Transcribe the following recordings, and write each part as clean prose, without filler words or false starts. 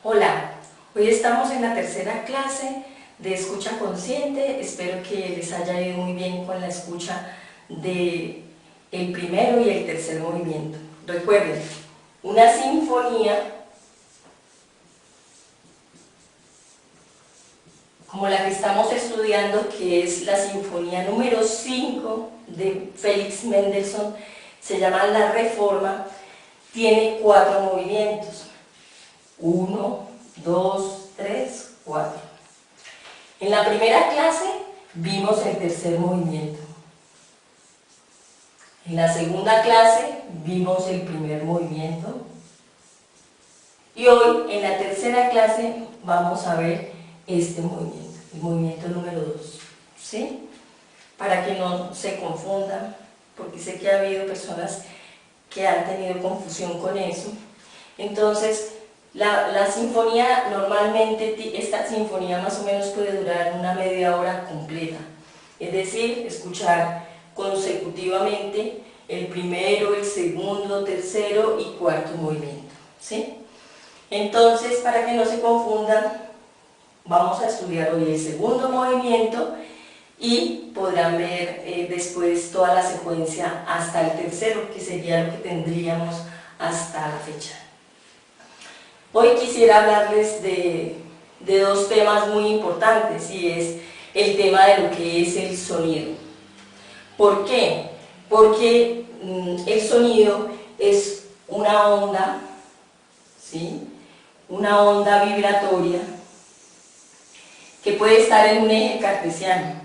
Hola, hoy estamos en la tercera clase de escucha consciente. Espero que les haya ido muy bien con la escucha de el primero y el tercer movimiento. Recuerden, una sinfonía como la que estamos estudiando, que es la sinfonía número 5 de Félix Mendelssohn, se llama La Reforma, tiene 4 movimientos. 1, 2, 3, 4. En la primera clase vimos el tercer movimiento. En la segunda clase vimos el primer movimiento. Y hoy, en la tercera clase, vamos a ver este movimiento, el movimiento número 2. ¿Sí? Para que no se confundan, porque sé que ha habido personas que han tenido confusión con eso. Entonces, la sinfonía, normalmente esta sinfonía más o menos puede durar una media hora completa, es decir, escuchar consecutivamente el primero, el segundo, tercero y cuarto movimiento, ¿sí? Entonces, para que no se confundan, vamos a estudiar hoy el segundo movimiento y podrán ver después toda la secuencia hasta el tercero, que sería lo que tendríamos hasta la fecha. Hoy quisiera hablarles de dos temas muy importantes, y es el tema de lo que es el sonido. ¿Por qué? Porque el sonido es una onda, ¿sí? Una onda vibratoria que puede estar en un eje cartesiano,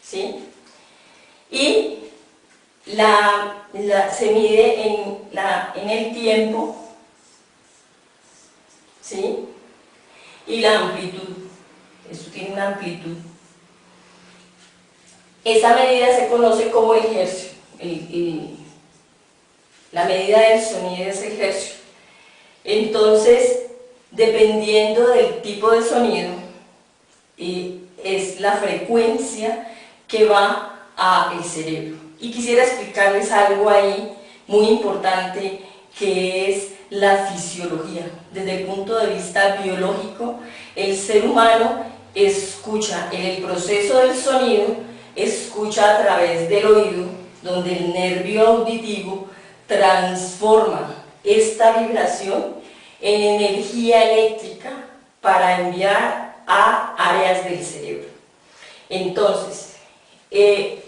¿sí? Y se mide en el tiempo, ¿sí? Y la amplitud. Esto tiene una amplitud. Esa medida se conoce como el hercio. La medida del sonido es el hercio. Entonces, dependiendo del tipo de sonido, es la frecuencia que va al cerebro. Y quisiera explicarles algo ahí muy importante, que es la fisiología. Desde el punto de vista biológico, el ser humano escucha en el proceso del sonido, escucha a través del oído, donde el nervio auditivo transforma esta vibración en energía eléctrica para enviar a áreas del cerebro. Entonces, de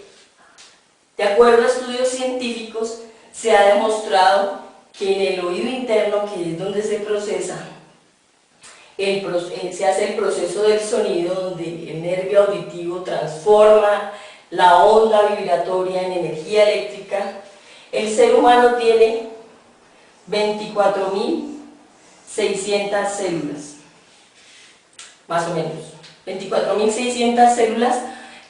acuerdo a estudios científicos, se ha demostrado que en el oído interno, que es donde se procesa, se hace el proceso del sonido, donde el nervio auditivo transforma la onda vibratoria en energía eléctrica. El ser humano tiene 24.600 células, más o menos, 24.600 células,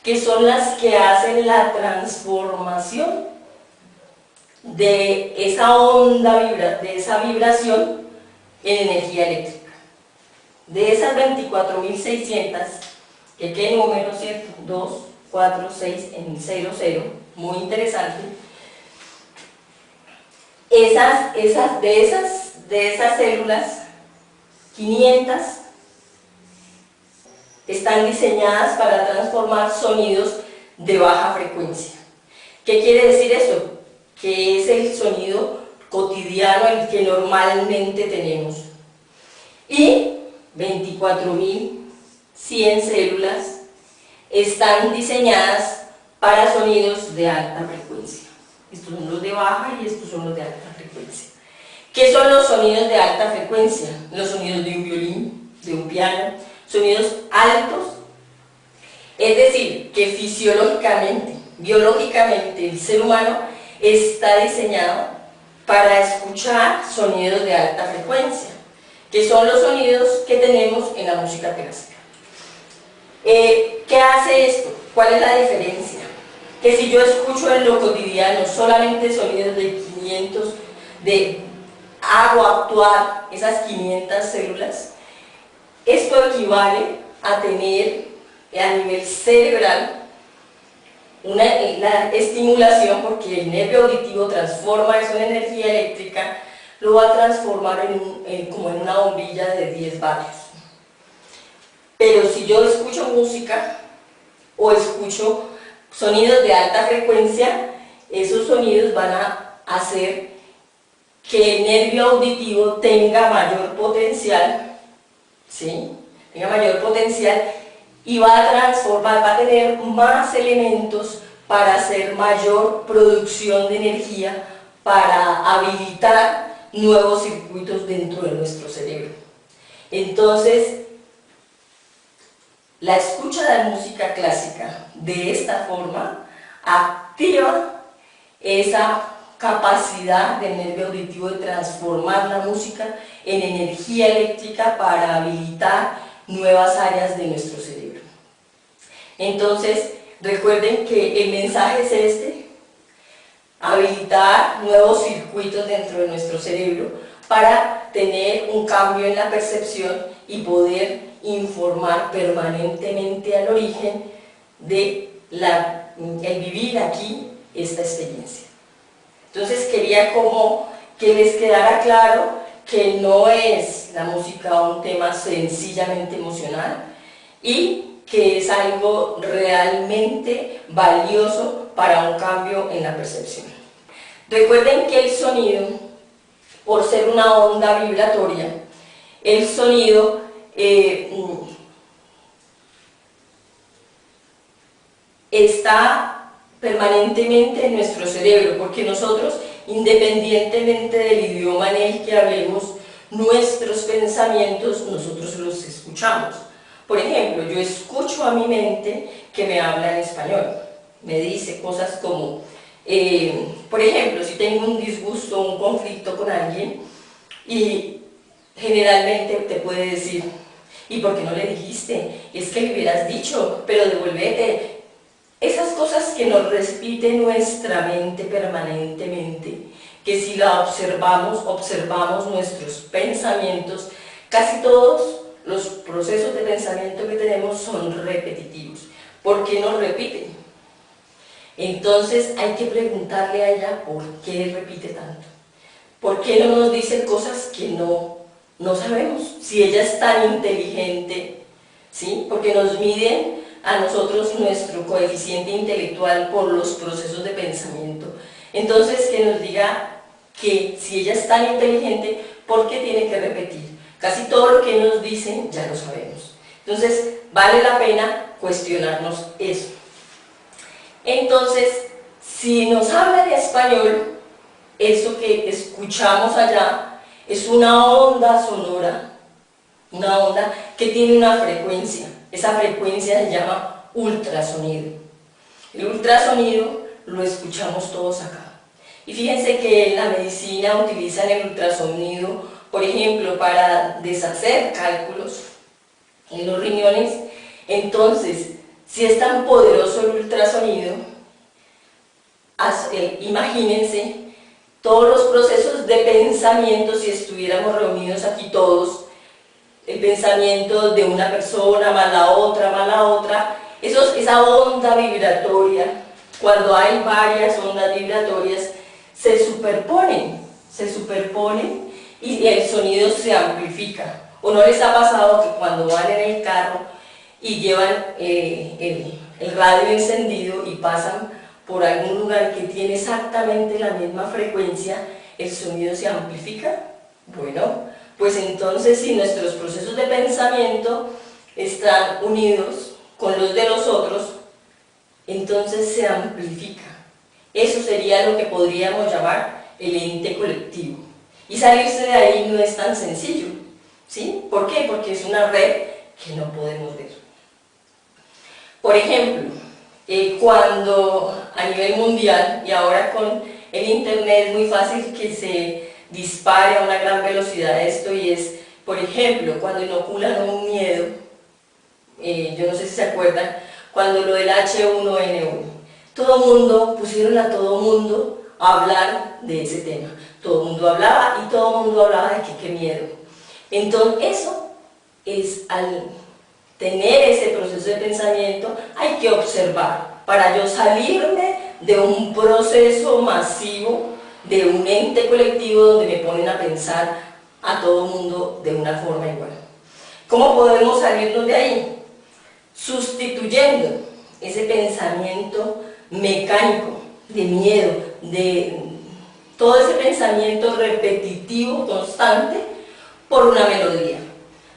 que son las que hacen la transformación de esa onda, de esa vibración en energía eléctrica. De esas 24.600, que qué número, ¿cierto? 2, 4, 6 en 0, 0, muy interesante. De esas células, 500 están diseñadas para transformar sonidos de baja frecuencia. ¿Qué quiere decir eso? Que es el sonido cotidiano, el que normalmente tenemos. Y 24.100 células están diseñadas para sonidos de alta frecuencia. Estos son los de baja y estos son los de alta frecuencia. ¿Qué son los sonidos de alta frecuencia? Los sonidos de un violín, de un piano, sonidos altos. Es decir, que fisiológicamente, biológicamente, el ser humano está diseñado para escuchar sonidos de alta frecuencia, que son los sonidos que tenemos en la música clásica. ¿Qué hace esto? ¿Cuál es la diferencia? Que si yo escucho en lo cotidiano solamente sonidos de 500, hago actuar esas 500 células, esto equivale a tener a nivel cerebral la estimulación, porque el nervio auditivo transforma eso en energía eléctrica lo va a transformar como en una bombilla de 10 vatios. Pero si yo escucho música o escucho sonidos de alta frecuencia, esos sonidos van a hacer que el nervio auditivo tenga mayor potencial, ¿sí? Tenga mayor potencial y va a transformar, va a tener más elementos para hacer mayor producción de energía, para habilitar nuevos circuitos dentro de nuestro cerebro. Entonces, la escucha de la música clásica de esta forma activa esa capacidad del nervio auditivo de transformar la música en energía eléctrica para habilitar nuevas áreas de nuestro cerebro. Entonces, recuerden que el mensaje es este: habilitar nuevos circuitos dentro de nuestro cerebro para tener un cambio en la percepción y poder informar permanentemente al origen de el vivir aquí esta experiencia. Entonces quería como que les quedara claro que no es la música un tema sencillamente emocional y que es algo realmente valioso para un cambio en la percepción. Recuerden que el sonido, por ser una onda vibratoria, el sonido está permanentemente en nuestro cerebro, porque nosotros, independientemente del idioma en el que hablemos, nuestros pensamientos nosotros los escuchamos. Por ejemplo, yo escucho a mi mente que me habla en español, me dice cosas como, por ejemplo, si tengo un disgusto o un conflicto con alguien, y generalmente te puede decir: ¿y por qué no le dijiste? Es que le hubieras dicho, pero devuélvete. Esas cosas que nos repite nuestra mente permanentemente, que si la observamos nuestros pensamientos, casi todos los procesos de pensamiento que tenemos son repetitivos. ¿Por qué nos repiten? Entonces hay que preguntarle a ella por qué repite tanto. ¿Por qué no nos dice cosas que no sabemos? Si ella es tan inteligente, ¿sí? Porque nos miden a nosotros nuestro coeficiente intelectual por los procesos de pensamiento. Entonces, que nos diga que si ella es tan inteligente, ¿por qué tiene que repetir? Casi todo lo que nos dicen ya lo sabemos. Entonces, vale la pena cuestionarnos eso. Entonces, si nos habla en español, eso que escuchamos allá es una onda sonora, una onda que tiene una frecuencia. Esa frecuencia se llama ultrasonido. El ultrasonido lo escuchamos todos acá. Y fíjense que en la medicina utilizan el ultrasonido, por ejemplo, para deshacer cálculos en los riñones. Entonces, si es tan poderoso el ultrasonido, imagínense todos los procesos de pensamiento si estuviéramos reunidos aquí todos. El pensamiento de una persona, más la otra, esa onda vibratoria, cuando hay varias ondas vibratorias, se superponen y el sonido se amplifica. ¿O no les ha pasado que cuando van en el carro y llevan el radio encendido y pasan por algún lugar que tiene exactamente la misma frecuencia, el sonido se amplifica? Bueno, pues entonces si nuestros procesos de pensamiento están unidos con los de los otros, entonces se amplifica. Eso sería lo que podríamos llamar el ente colectivo. Y salirse de ahí no es tan sencillo, ¿sí? ¿Por qué? Porque es una red que no podemos ver. Por ejemplo, cuando a nivel mundial, y ahora con el internet es muy fácil que se dispare a una gran velocidad esto, y es, por ejemplo, cuando inoculan un miedo, yo no sé si se acuerdan, cuando lo del H1N1, pusieron a todo mundo a hablar de ese tema, todo el mundo hablaba y todo el mundo hablaba de que qué miedo. Entonces eso es, al tener ese proceso de pensamiento hay que observar, para yo salirme de un proceso masivo de un ente colectivo donde me ponen a pensar a todo mundo de una forma igual. ¿Cómo podemos salirnos de ahí? Sustituyendo ese pensamiento mecánico, de miedo, de todo ese pensamiento repetitivo, constante, por una melodía.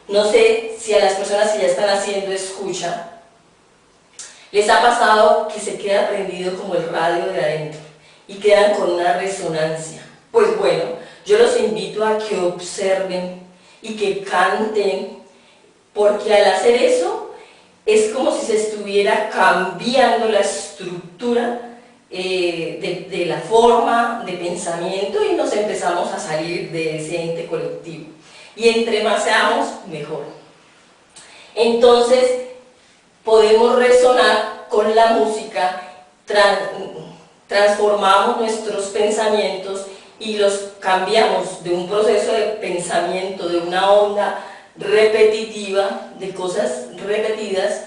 No sé si a las personas que ya están haciendo escucha, les ha pasado que se queda prendido como el radio de adentro y quedan con una resonancia. Pues bueno, yo los invito a que observen y que canten, porque al hacer eso es como si se estuviera cambiando la estructura de la forma de pensamiento y nos empezamos a salir de ese ente colectivo. Y entre más seamos, mejor. Entonces, podemos resonar con la música, transformamos nuestros pensamientos y los cambiamos de un proceso de pensamiento, de una onda repetitiva, de cosas repetidas,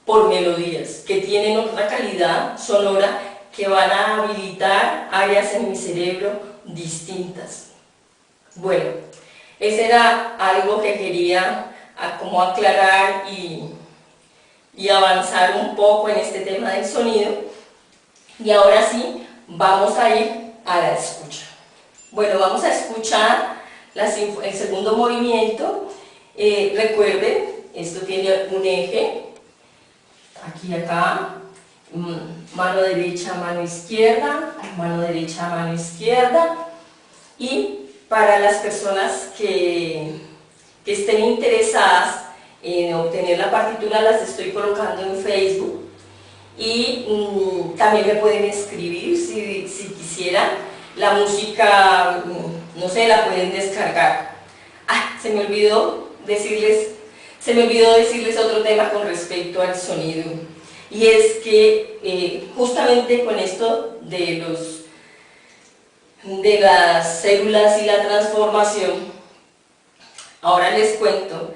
por melodías que tienen otra calidad sonora, que van a habilitar áreas en mi cerebro distintas. Bueno, ese era algo que quería como aclarar y avanzar un poco en este tema del sonido. Y ahora sí, vamos a ir a la escucha. Bueno, vamos a escuchar el segundo movimiento. Recuerden, esto tiene un eje, aquí, acá, mano derecha, mano izquierda, mano derecha, mano izquierda. Y para las personas que estén interesadas en obtener la partitura, las estoy colocando en Facebook y también me pueden escribir si quisieran. La música, no sé, la pueden descargar. Se me olvidó decirles otro tema con respecto al sonido, y es que justamente con esto de las células y la transformación, ahora les cuento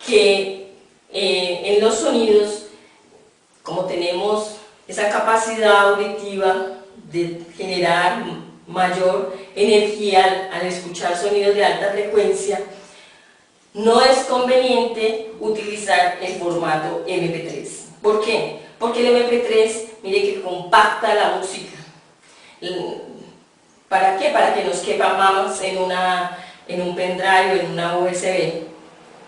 que en los sonidos, como tenemos esa capacidad auditiva de generar mayor energía al escuchar sonidos de alta frecuencia, no es conveniente utilizar el formato MP3. ¿Por qué? Porque el MP3, mire que compacta la música. ¿Para qué? Para que nos quepa más en un pendrive, en una USB.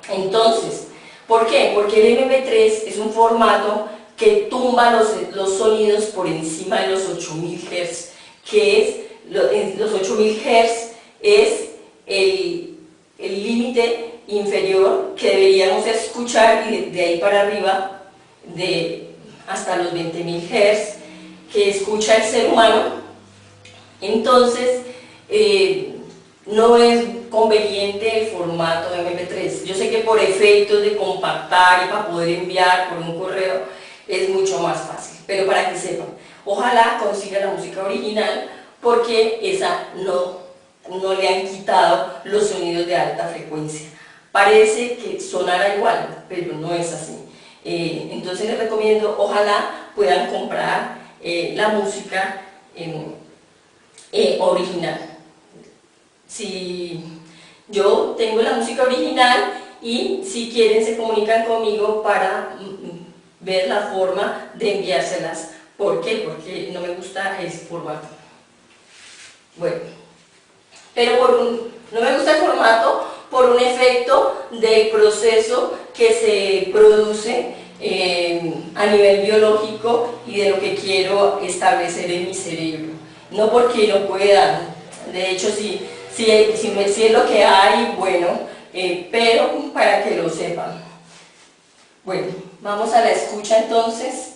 Entonces, ¿por qué? Porque el MP3 es un formato que tumba los sonidos por encima de los 8000 Hz, que es, los 8000 Hz es el límite inferior que deberíamos escuchar, y de ahí para arriba, hasta los 20.000 Hz que escucha el ser humano. Entonces, no es conveniente el formato MP3. Yo sé que por efectos de compactar y para poder enviar por un correo es mucho más fácil, pero para que sepan, ojalá consigan la música original, porque esa no le han quitado los sonidos de alta frecuencia. Parece que sonara igual, pero no es así. Entonces les recomiendo, ojalá puedan comprar la música original. Si yo tengo la música original, y si quieren se comunican conmigo para ver la forma de enviárselas. ¿Por qué? Porque no me gusta ese formato. Bueno, pero no me gusta el formato por un efecto del proceso que se produce a nivel biológico y de lo que quiero establecer en mi cerebro. No porque no pueda, de hecho si es lo que hay, bueno, pero para que lo sepan. Bueno, vamos a la escucha entonces.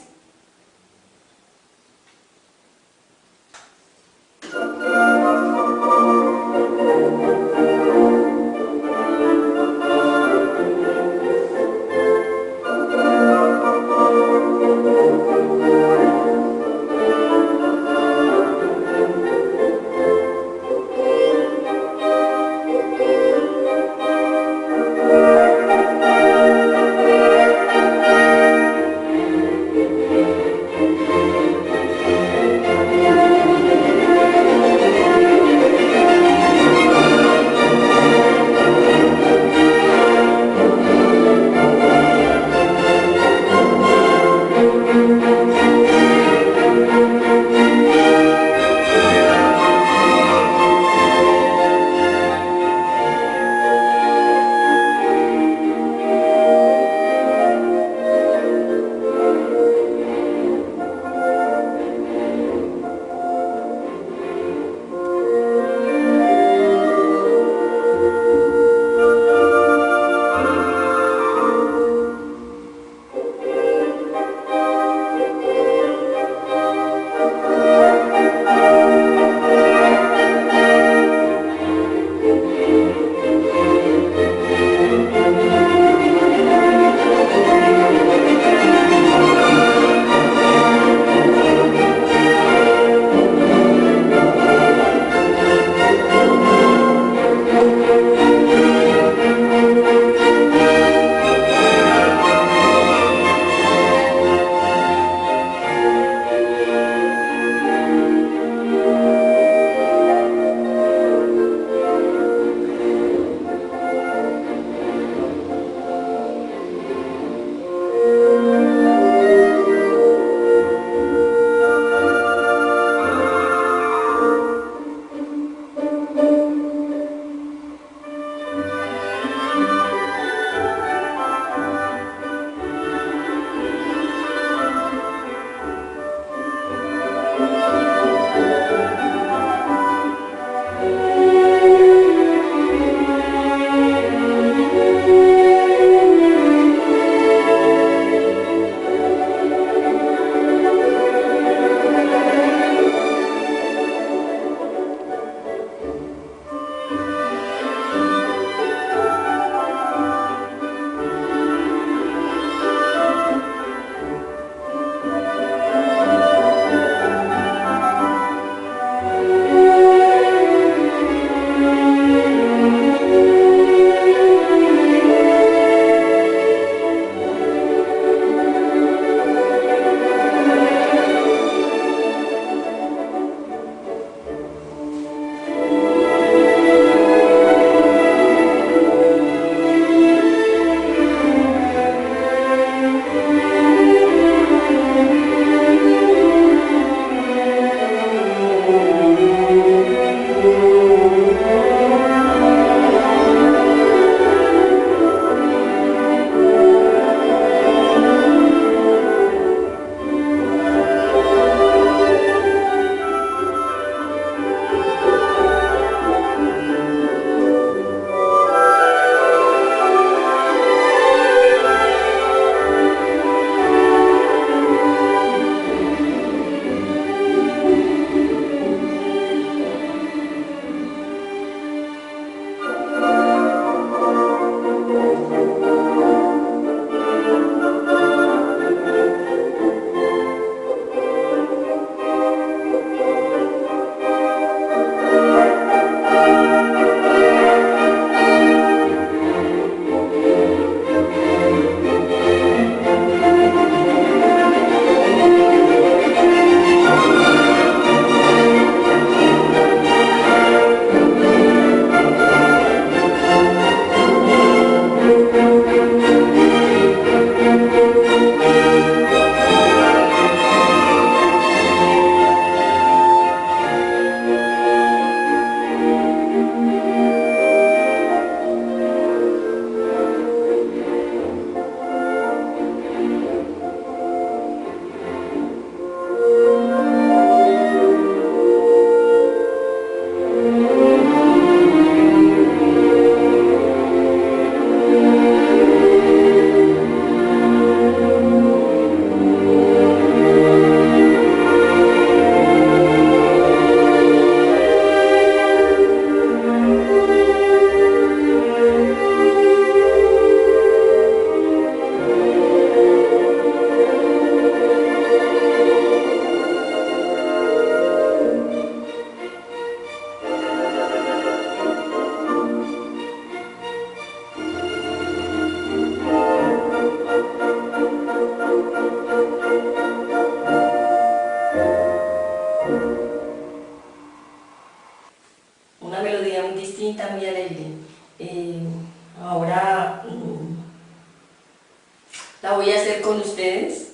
con ustedes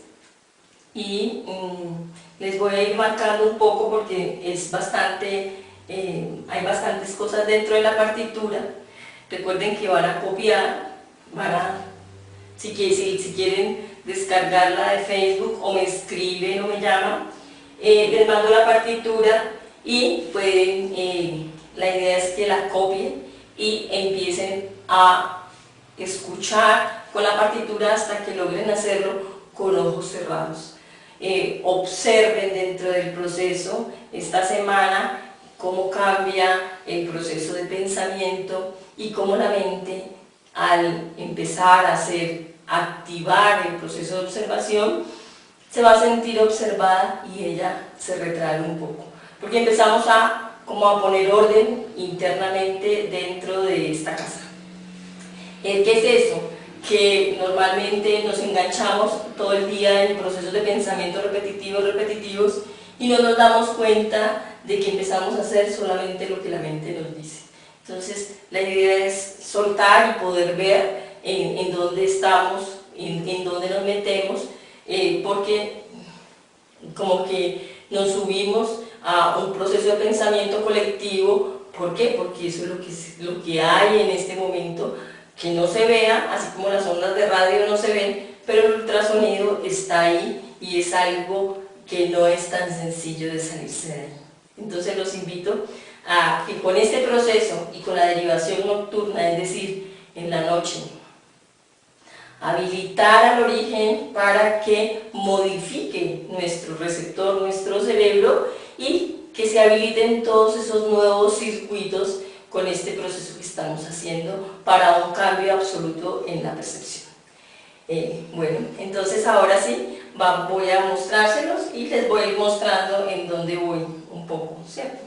y les voy a ir marcando un poco porque es bastante, hay bastantes cosas dentro de la partitura. Recuerden que van a copiar, si quieren descargarla de Facebook o me escriben o me llaman, les mando la partitura y pueden, la idea es que la copien y empiecen a escuchar con la partitura hasta que logren hacerlo con ojos cerrados. Observen dentro del proceso esta semana cómo cambia el proceso de pensamiento y cómo la mente, al empezar a activar el proceso de observación, se va a sentir observada y ella se retrae un poco, porque empezamos como a poner orden internamente dentro de esta casa. ¿Qué es eso? Que normalmente nos enganchamos todo el día en procesos de pensamiento repetitivos y no nos damos cuenta de que empezamos a hacer solamente lo que la mente nos dice. Entonces la idea es soltar y poder ver en dónde estamos, en dónde nos metemos, porque como que nos subimos a un proceso de pensamiento colectivo. ¿Por qué? Porque eso es lo que hay en este momento, que no se vea, así como las ondas de radio no se ven, pero el ultrasonido está ahí y es algo que no es tan sencillo de salirse de ahí. Entonces los invito a que con este proceso y con la derivación nocturna, es decir, en la noche, habilitar al origen para que modifique nuestro receptor, nuestro cerebro, y que se habiliten todos esos nuevos circuitos con este proceso que estamos haciendo para un cambio absoluto en la percepción. Bueno, entonces ahora sí voy a mostrárselos y les voy a ir mostrando en dónde voy un poco, ¿cierto?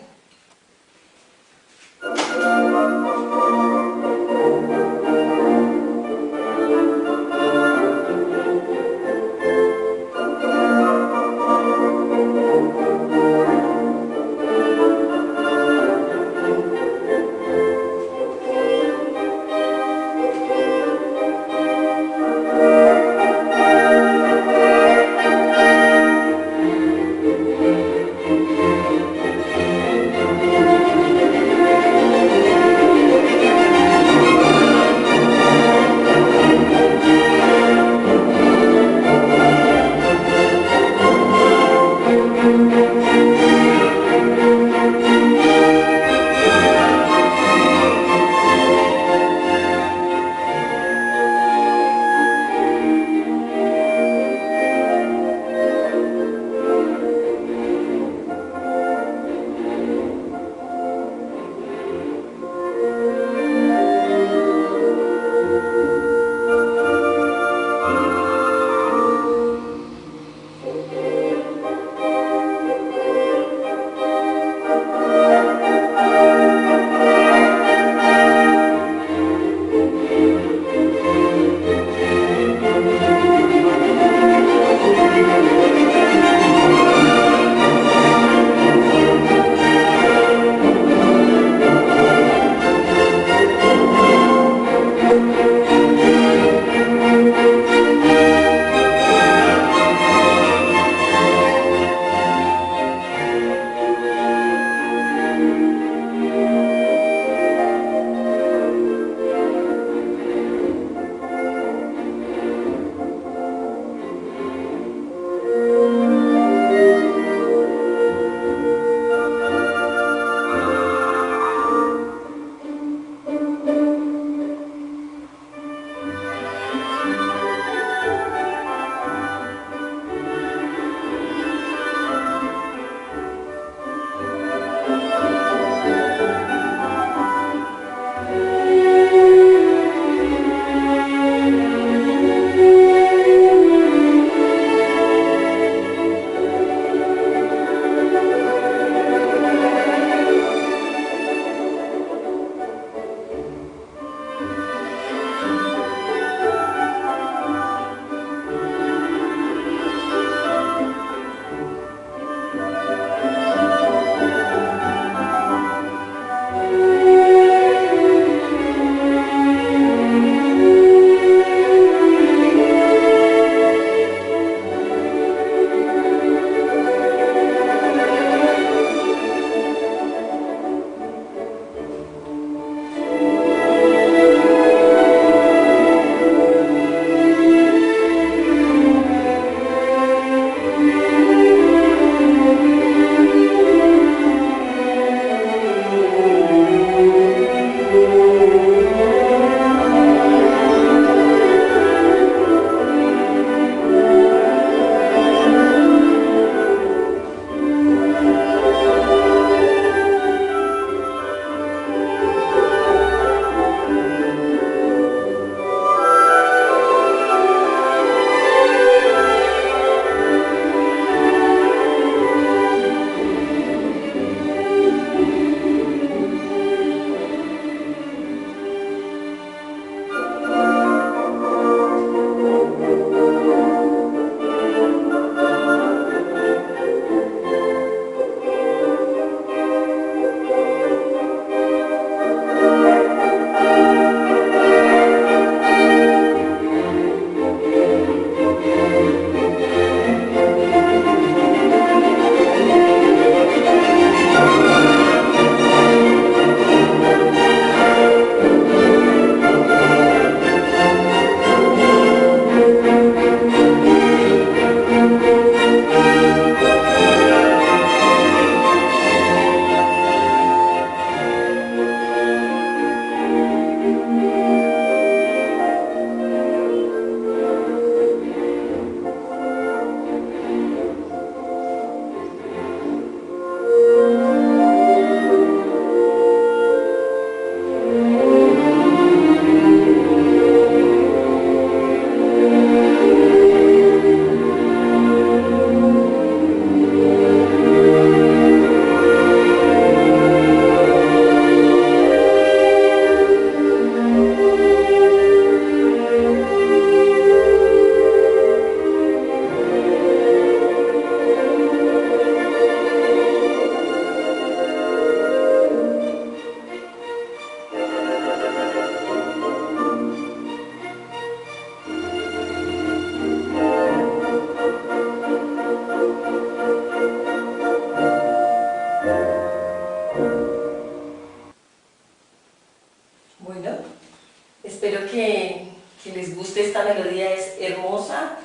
Espero que les guste esta melodía, es hermosa.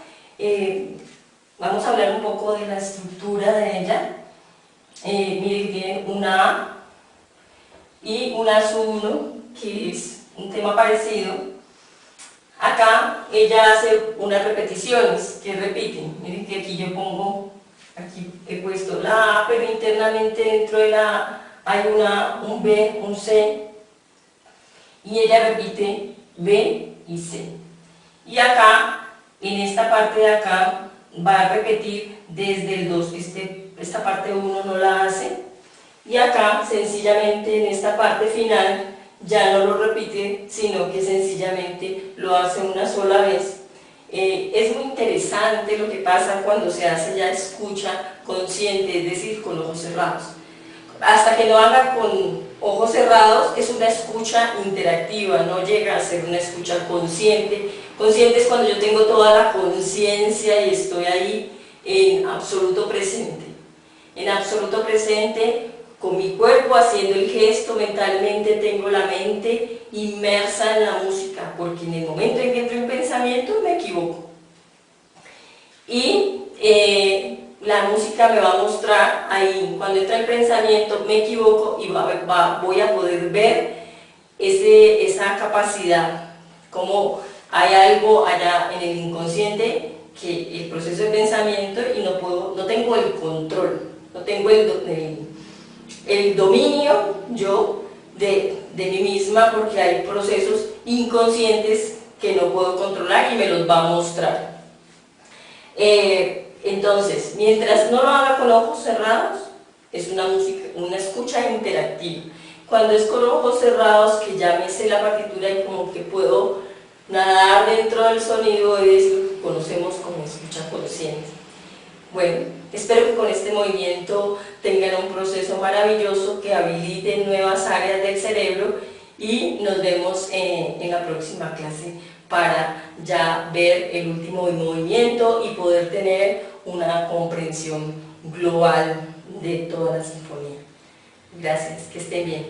Vamos a hablar un poco de la estructura de ella. Miren, tienen una A y una sub1, que es un tema parecido. Acá ella hace unas repeticiones que repiten. Miren que aquí yo pongo, aquí he puesto la A, pero internamente dentro de la A hay un B, un C, y ella repite B y C. Y acá, en esta parte de acá, va a repetir desde el 2, esta parte 1 no la hace, y acá sencillamente en esta parte final ya no lo repite, sino que sencillamente lo hace una sola vez. Es muy interesante lo que pasa cuando se hace ya escucha consciente, es decir, con ojos cerrados. Hasta que no haga con ojos cerrados es una escucha interactiva, no llega a ser una escucha consciente. Consciente es cuando yo tengo toda la conciencia y estoy ahí en absoluto presente. En absoluto presente, con mi cuerpo haciendo el gesto, mentalmente tengo la mente inmersa en la música, porque en el momento en que entro en pensamiento me equivoco. Y la música me va a mostrar ahí, cuando entra el pensamiento me equivoco y voy a poder ver esa capacidad, como hay algo allá en el inconsciente, que el proceso de pensamiento y no tengo el control, no tengo el dominio yo de mí misma, porque hay procesos inconscientes que no puedo controlar y me los va a mostrar. Entonces, mientras no lo haga con ojos cerrados, es una escucha interactiva. Cuando es con ojos cerrados, que ya me sé la partitura y como que puedo nadar dentro del sonido, es lo que conocemos como escucha consciente. Bueno, espero que con este movimiento tengan un proceso maravilloso que habilite nuevas áreas del cerebro, y nos vemos en la próxima clase para ya ver el último movimiento y poder tener una comprensión global de toda la sinfonía. Gracias, que estén bien.